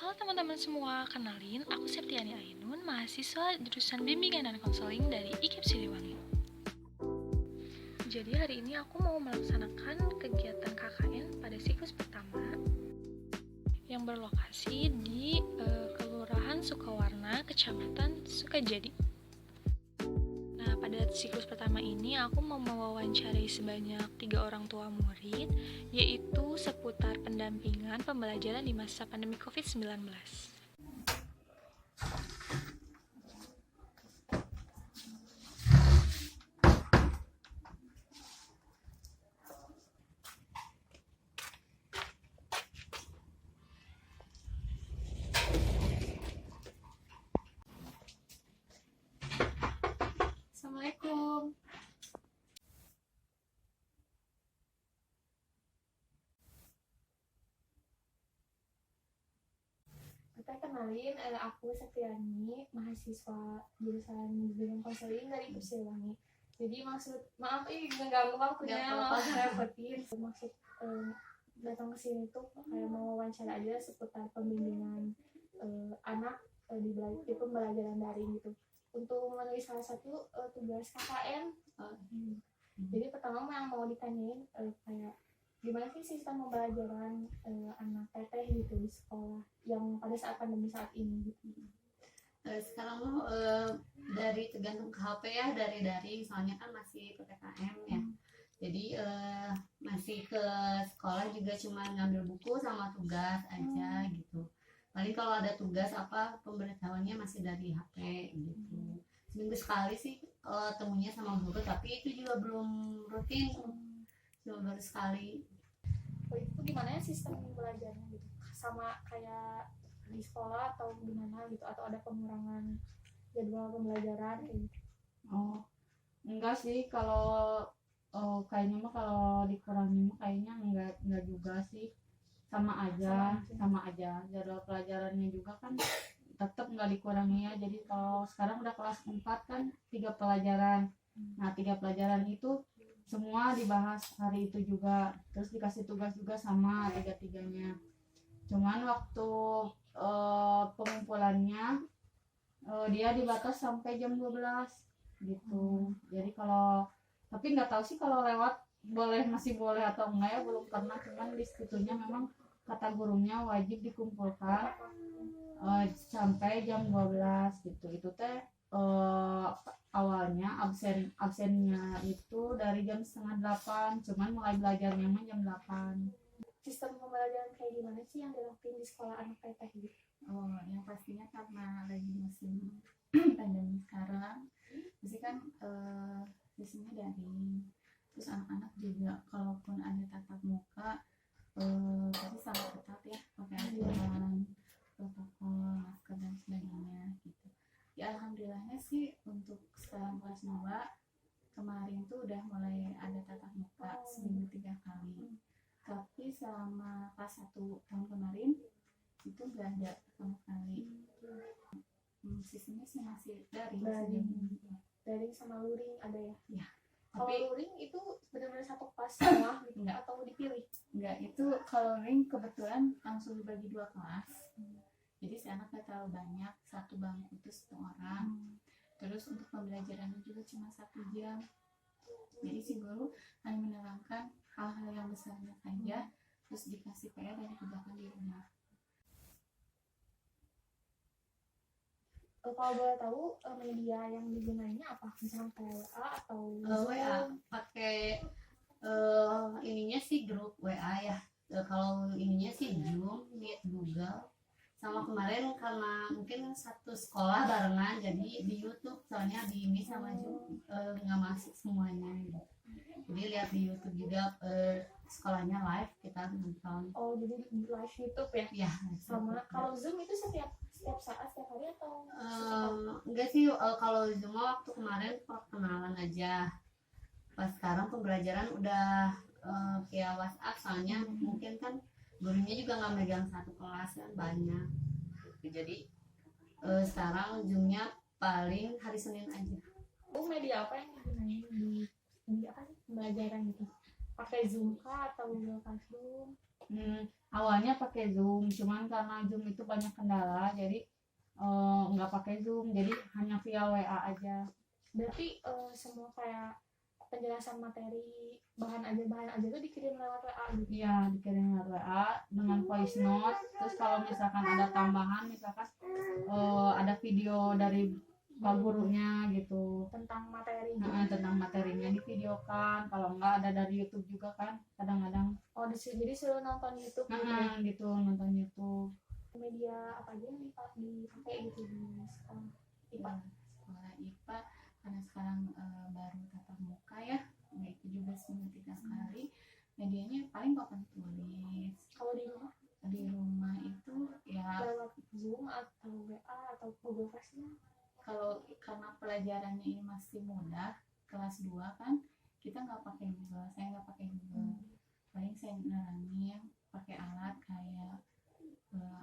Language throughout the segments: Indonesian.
Halo teman-teman semua, kenalin aku Septiani Ainun, mahasiswa jurusan Bimbingan dan Konseling dari IKIP Siliwangi. Jadi hari ini aku mau melaksanakan kegiatan KKN pada siklus pertama yang berlokasi di Kelurahan Sukawarna, Kecamatan Sukajadi. Nah, pada siklus pertama ini aku mau mewawancarai sebanyak 3 orang tua murid, yaitu seputar pendampingan pembelajaran di masa pandemi COVID-19. Assalamualaikum. Kita kenalin, aku Septiani, mahasiswa jurusan Bimbingan Konseling dari IKIP Siliwangi. Jadi maaf mengganggu waktunya, maaf ngerepotin. Maksud datang ke sini tuh kayak mau wawancara aja seputar pembimbingan anak di pembelajaran daring gitu. Untuk menulis salah satu tugas KKN. Jadi pertama yang mau ditanyain kayak gimana sih sistem pembelajaran anak teteh gitu di sekolah yang pada saat pandemi saat ini gitu. Sekarang lo dari tergantung ke HP ya, dari daring, soalnya kan masih PPKM ya. Jadi masih ke sekolah juga cuma ngambil buku sama tugas aja gitu. Paling kalau ada tugas apa pemberitahuannya masih dari HP gitu. Seminggu sekali sih temunya sama guru, tapi itu juga belum rutin, cuma baru sekali. Itu gimana ya sistem belajarnya gitu, sama kayak di sekolah atau gimana gitu, atau ada pengurangan jadwal pembelajaran gitu? Oh, enggak sih, kalau kayaknya mah kalau dikurangi mah kayaknya enggak juga sih, sama aja jadwal pelajarannya juga kan tetap nggak dikurangi ya. Jadi kalau sekarang udah kelas 4 kan 3 pelajaran, nah 3 pelajaran itu semua dibahas hari itu juga, terus dikasih tugas juga sama tiga-tiganya. Cuman waktu pengumpulannya dia dibatas sampai jam 12 gitu. Jadi kalau tapi nggak tahu sih kalau lewat masih boleh atau enggak ya, belum pernah. Cuman di situnya memang kata gurunya wajib dikumpulkan sampai jam 12 gitu. Itu teh awalnya absennya itu dari jam setengah 8, cuman mulai belajarnya mah jam 8. Sistem pembelajaran kayak gimana sih yang dilakuin di sekolah anak teteh gitu? Oh, yang pastinya karena lagi musim pandemi sekarang, pasti kan sistemnya daring. Terus anak-anak juga kalaupun ada tatap muka pasti sangat ketat ya, pakai aturan protokol, masker dan sebagainya gitu. Ya alhamdulillahnya sih untuk sekarang kelas 2 kemarin tuh udah mulai ada tatap muka seminggu 3 kali. Tapi selama kelas 1 tahun kemarin itu nggak ada sama sekali. Sistemnya sih masih daring. Daring sama luring ada ya? Ya. Kalau Tapi luring itu benar-benar satu kelas semua gitu, enggak, atau dipilih? enggak, itu kalau luring kebetulan langsung dibagi 2 kelas. Jadi si anak nggak terlalu banyak, satu bangku itu 1 orang. Terus untuk pembelajarannya juga cuma 1 jam. Jadi si guru hanya menerangkan hal-hal yang besarnya saja, terus dikasih PR dan dikerjakan di rumah. Kalau boleh tahu media yang digunainnya apa? Misalnya kayak WA atau WA pakai ininya sih grup WA ya. Kalau ininya sih Zoom, Meet, Google. Sama kemarin karena mungkin satu sekolah barengan, jadi di YouTube, soalnya di ini sama Zoom nggak masuk semuanya gitu. Jadi lihat di YouTube juga sekolahnya live, kita nonton. Oh, jadi live YouTube ya? Ya. Sama kalau Zoom itu setiap saat, setiap hari atau enggak sih, kalau Zoom waktu kemarin perkenalan aja. Pas sekarang pembelajaran udah via WhatsApp, soalnya mungkin kan gurunya juga nggak megang satu kelas kan, banyak. Jadi sekarang Zoomnya paling hari Senin aja. Media apa yang digunain di apa sih pembelajaran gitu? Pakai Zoom kah atau Google Classroom? Awalnya pakai Zoom, cuman karena Zoom itu banyak kendala, jadi nggak pakai Zoom, jadi hanya via WA aja. Berarti semua kayak penjelasan materi bahan aja tuh dikirim lewat WA gitu. Iya, dikirim lewat WA dengan voice note. Terus kalau misalkan ada tambahan, misalkan ada video dari Pak gurunya gitu, Tentang materi gitu. tentang materinya divideokan. Kalau enggak ada dari YouTube juga kan, kadang-kadang. Oh, jadi suruh nonton YouTube gitu ya. Gitu, nonton YouTube. Media apa aja yang dipakai gitu di sekolah IPA? Sekolah IPA karena sekarang baru tatap muka ya, itu juga seminggu 3 kali. Medianya paling papan tulis. Kalau di rumah Itu ya lewat Zoom atau WA atau Google Classroom? kalau karena pelajarannya ini masih mudah, kelas 2 kan, kita nggak pakai Google, saya nggak pakai Google. Paling saya nerangin pakai alat kayak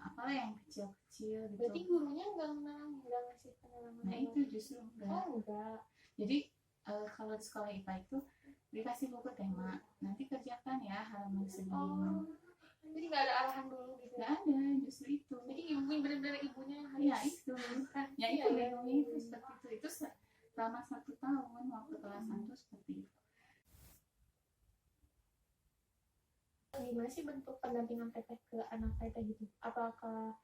apalah yang kecil-kecil gitu. Berarti gurunya nggak ngasih penerangan? Nah itu justru enggak. Oh enggak. Jadi kalau di sekolah IPA itu dikasih buku tema, nanti kerjakan ya halaman segini. Oh, jadi nggak ada arahan dulu gitu? Nggak ada, justru itu. Jadi bener-bener ibunya harus. Ya itu, ya itu Iya, bingungnya itu seperti itu selama 1 tahun waktu kelas 1 seperti itu. Gimana sih bentuk pendampingan teteh ke anak teteh gitu? Apakah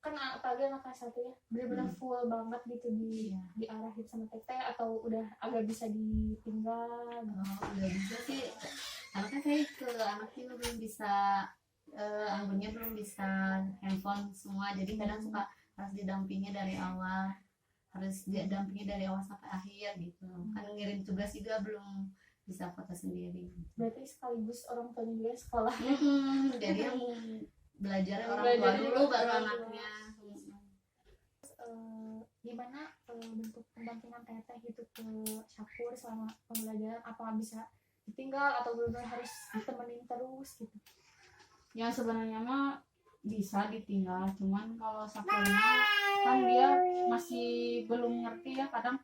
kan apalagi anak kelas 1 ya benar-benar full banget gitu Iya. diarahin sama teteh atau udah agak bisa ditinggal? Udah bisa sih, karena kan saya ke anak juga belum bisa, anggunnya belum bisa handphone semua, jadi kadang suka harus didampingi dari awal, sampai akhir gitu. Kan ngirim tugas juga belum bisa foto sendiri. Berarti sekaligus orang tuanya juga sekolah. Jadi yang belajar orang tua Belajar dulu dulu baru orang tua. anaknya. Gimana bentuk pendampingan teteh gitu ke Syafur selama pembelajaran? Apakah bisa ditinggal atau benar-benar harus ditemenin terus gitu? Ya sebenarnya mah bisa ditinggal, cuman kalau Sakurnya kan dia masih belum ngerti ya, kadang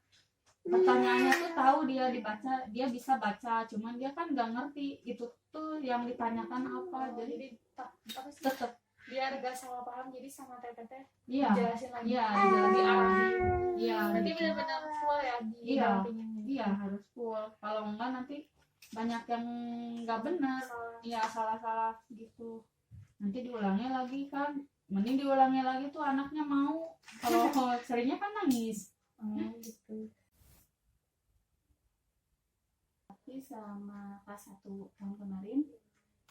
pertanyaannya tuh tahu dia dibaca, dia bisa baca, cuman dia kan nggak ngerti itu tuh yang ditanyakan apa, jadi Apa sih? tetap Biar gak salah paham, jadi sama teteh iya jelasin lagi. iya dijelasin Diarahin. iya Berarti gitu. benar-benar full ya Iya. didampingin. Iya harus full, kalau enggak nanti banyak yang nggak benar, Salah. ya salah-salah gitu, nanti diulangi lagi kan, mending diulangi lagi tuh anaknya mau, kalau seringnya kan nangis. Gitu. Tapi selama kelas 1 tahun kemarin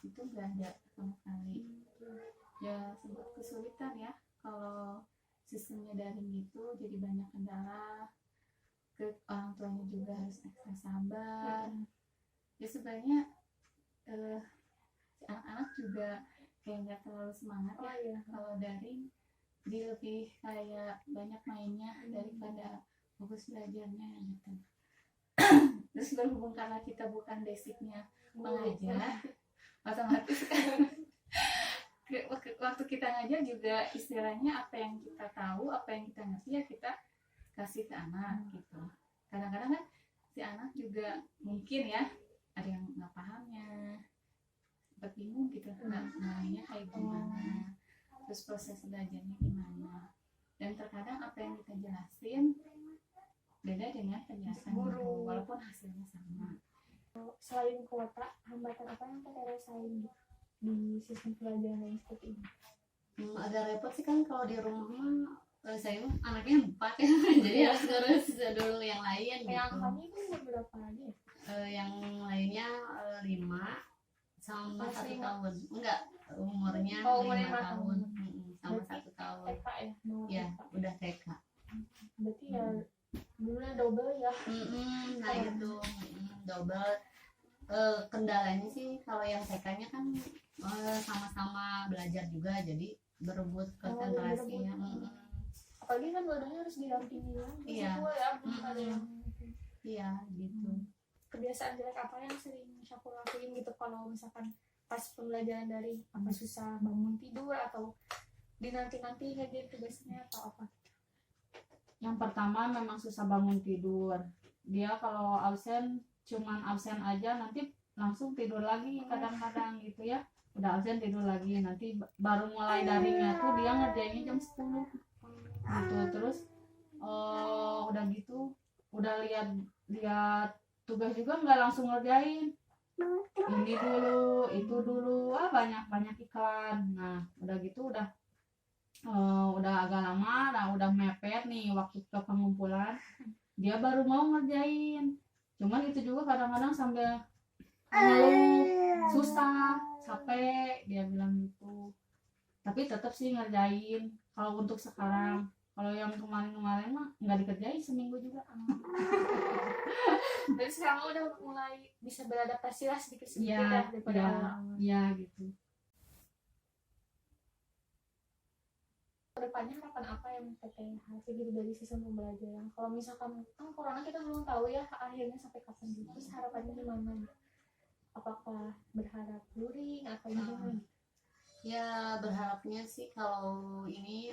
itu nggak ada sama sekali. Ya sempat kesulitan ya kalau sistemnya daring gitu, jadi banyak kendala. Ke orang tuanya juga harus ekstra sabar. Ya sebenarnya si anak-anak juga kayak nggak terlalu semangat Oh ya iya. kalau daring, jadi lebih kayak banyak mainnya daripada fokus belajarnya gitu. Terus berhubung karena kita bukan basicnya mengajar, otomatis kan waktu kita ngajar juga istilahnya apa yang kita tahu, apa yang kita ngerti ya kita kasih ke anak gitu. Kadang-kadang kan si anak juga mungkin ya ada yang nggak pahamnya, sempat bingung gitu, nanya kayak gimana, terus proses belajarnya gimana, dan terkadang apa yang kita jelasin beda dengan penjelasan guru walaupun hasilnya sama. Selain kuota, hambatan apa yang teteh rasain di sistem pelajaran yang seperti ini? Agak repot sih kan kalau di rumah mah, saya mah anaknya 4 ya, jadi harus ngurus dulu yang lain Yang gitu. angkanya itu berapa aja? Yang lainnya 5 sama Masih 1 tahun, enggak, umurnya umurnya 5 5 tahun. tahun. Sama Berarti 1 tahun. TK ya? Mau Ya TK. udah TK. Berarti ya dulunya double ya. Nah itu double. Kendalanya sih kalau yang TK-nya kan sama-sama belajar juga, jadi berebut konsentrasinya. Apalagi kan dua-duanya harus didampingi lagi. Iya. Semua ya, belum ada yang Iya gitu. kebiasaan jelek apa yang sering Syafur lakuin gitu kalau misalkan pas pembelajaran dari apa susah bangun tidur atau dinanti-nanti ngerjain tugasnya atau apa? Yang pertama memang susah bangun tidur, dia kalau absen cuman absen aja, nanti langsung tidur lagi kadang-kadang gitu ya, udah absen tidur lagi, nanti baru mulai daringnya tuh dia ngerjainnya jam 10 gitu. Terus udah gitu udah lihat tugas juga nggak langsung ngerjain, ini dulu itu dulu, banyak iklan. Nah udah gitu udah agak lama, nah udah mepet nih waktu ke pengumpulan, dia baru mau ngerjain. Cuman itu juga kadang-kadang sambil ngeluh, susah, capek, dia bilang gitu. Tapi tetap sih ngerjain kalau untuk sekarang. Kalau yang kemarin-kemarin mah nggak dikerjain seminggu juga. Jadi sekarang udah mulai bisa beradaptasi lah sedikit-sedikit Iya, ya daripada iya, awal-awal. iya gitu. Kedepannya harapan apa yang teteh hasil gitu dari sistem pembelajaran? Kalau misalkan kan corona kita belum tahu ya akhirnya sampai kapan gitu. Terus harapannya gimana? Apakah berharap luring atau gimana? Ya berharapnya sih kalau ini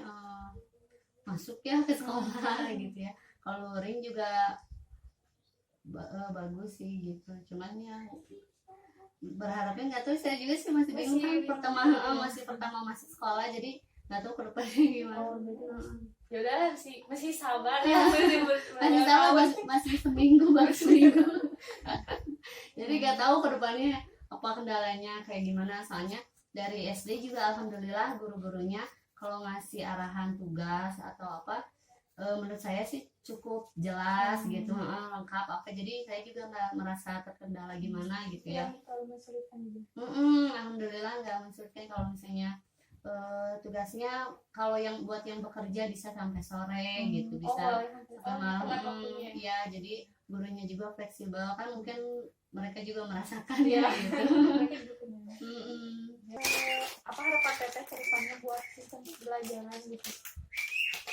masuk ya ke sekolah gitu ya. Kalau luring juga bagus sih gitu. Cuman ya berharapnya nggak tahu, saya juga sih masih bingung kan masih pertama masuk sekolah, jadi nggak tahu ke depannya gimana. Ya udah masih sabar ya. Masih sabar, masih seminggu baru seminggu. Jadi nggak tahu ke depannya apa kendalanya kayak gimana. Soalnya dari SD juga alhamdulillah guru-gurunya kalau ngasih arahan tugas atau apa menurut saya sih cukup jelas gitu, lengkap apa, jadi saya juga nggak merasa terkendala gimana gitu ya. Kalau mensulitan juga. Alhamdulillah nggak mensulitan. Kalau misalnya tugasnya kalau yang buat yang bekerja bisa sampai sore gitu, bisa sampai malam. Ya jadi gurunya juga fleksibel kan, mungkin mereka juga merasakan ya gitu. Apa harapan teteh ke depannya buat sistem pembelajaran gitu?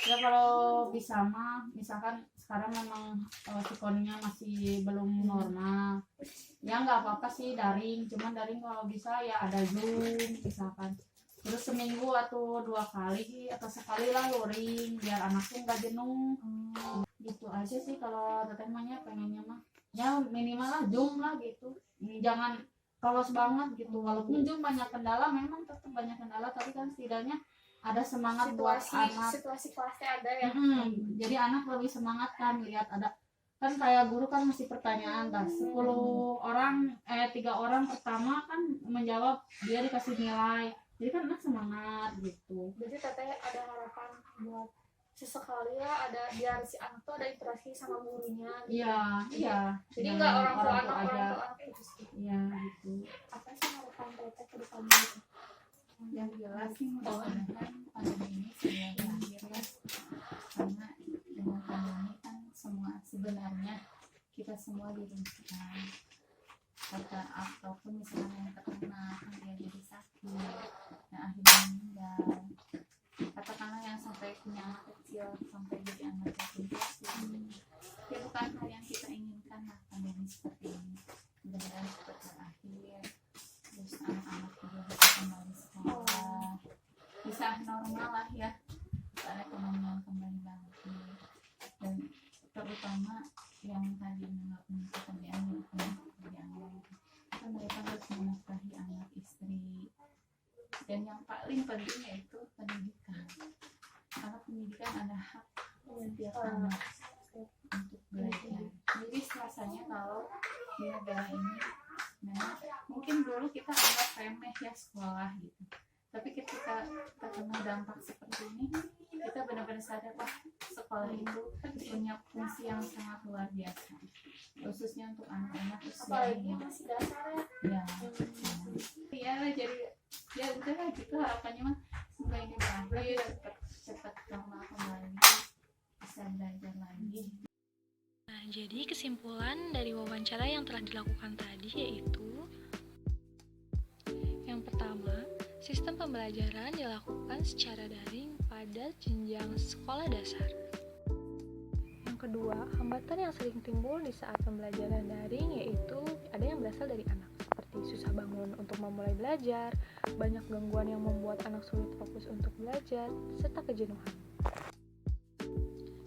Ya kalau bisa mah, misalkan sekarang memang sikonnya masih belum normal, ya nggak apa-apa sih daring. Cuman daring kalau bisa ya ada Zoom misalkan. Terus seminggu atau 2 kali atau sekali lah luring, biar anaknya nggak jenuh. Gitu aja sih kalau teteh mahnya pengennya mah. Ya minimal lah Zoom lah gitu. Jangan polos banget gitu. Walaupun Zoom banyak kendala, memang tetap banyak kendala, tapi kan setidaknya ada semangat buat anak. Situasi kelasnya ada ya. Jadi anak lebih semangat kan lihat ada kan, kayak guru kan mesti pertanyaan 10 orang 3 orang pertama kan menjawab, dia dikasih nilai, jadi kan anak semangat gitu. Jadi teteh ada harapan buat sesekali ya ada biar si anak tuh ada interaksi sama gurunya gitu. Iya. Jadi nggak orang tua aja. anak itu sih. Iya gitu. Apa sih harapan teteh ke depannya gitu? Yang jelas sih mudah-mudahan pandemi ini segera berakhir ya, karena dengan pandemi kan sebenarnya kita semua dirugikan, ataupun misalnya yang terkena kan dia jadi sakit, yang akhirnya meninggal, katakanlah yang sampai punya anak kecil sampai jadi anak yatim piatu, ya bukan hal yang kita inginkan lah pandemi seperti ini. Mudah-mudahan cepat berakhir, terus anak-anak juga bisa kembali sekolah, bisa normal lah ya, perekonomian kembali bangkit, dan terutama yang tadi nggak punya pekerjaan jadi punya pekerjaan lagi, kan mereka harus menafkahi anak istri, dan yang paling penting yaitu pendidikan, karena pendidikan ada hak setiap anak untuk belajar. Jadi rasanya kalau di negara ini memang mungkin dulu kita anggap remeh ya sekolah gitu, tapi ketika kita kena dampak seperti ini, kita benar-benar sadar wah sekolah itu punya fungsi yang sangat luar biasa, khususnya untuk anak-anak usia Apalagi ini. masih dasar ya. Ya jadi ya udah lah gitu, harapannya mah semoga ini berakhir, cepat normal kembali, bisa belajar lagi. Nah, jadi kesimpulan dari wawancara yang telah dilakukan tadi yaitu yang pertama, sistem pembelajaran dilakukan secara daring pada jenjang sekolah dasar. Yang kedua, hambatan yang sering timbul di saat pembelajaran daring yaitu ada yang berasal dari anak, seperti susah bangun untuk memulai belajar, banyak gangguan yang membuat anak sulit fokus untuk belajar, serta kejenuhan.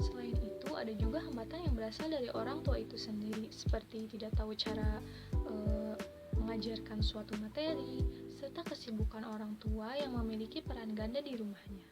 Selain itu, ada juga hambatan yang berasal dari orang tua itu sendiri, seperti tidak tahu cara mengajarkan suatu materi, serta kesibukan orang tua yang memiliki peran ganda di rumahnya.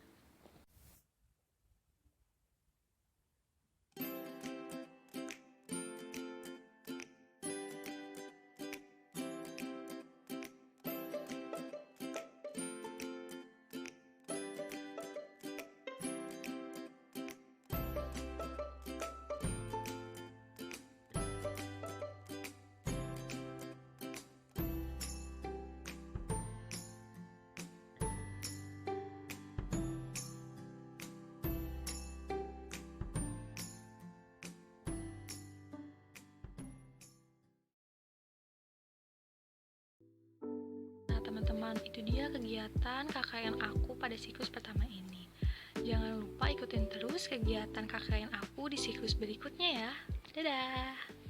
Nah teman-teman, itu dia kegiatan KKN aku pada siklus pertama ini. Jangan lupa ikutin terus kegiatan KKN aku di siklus berikutnya ya. Dadah!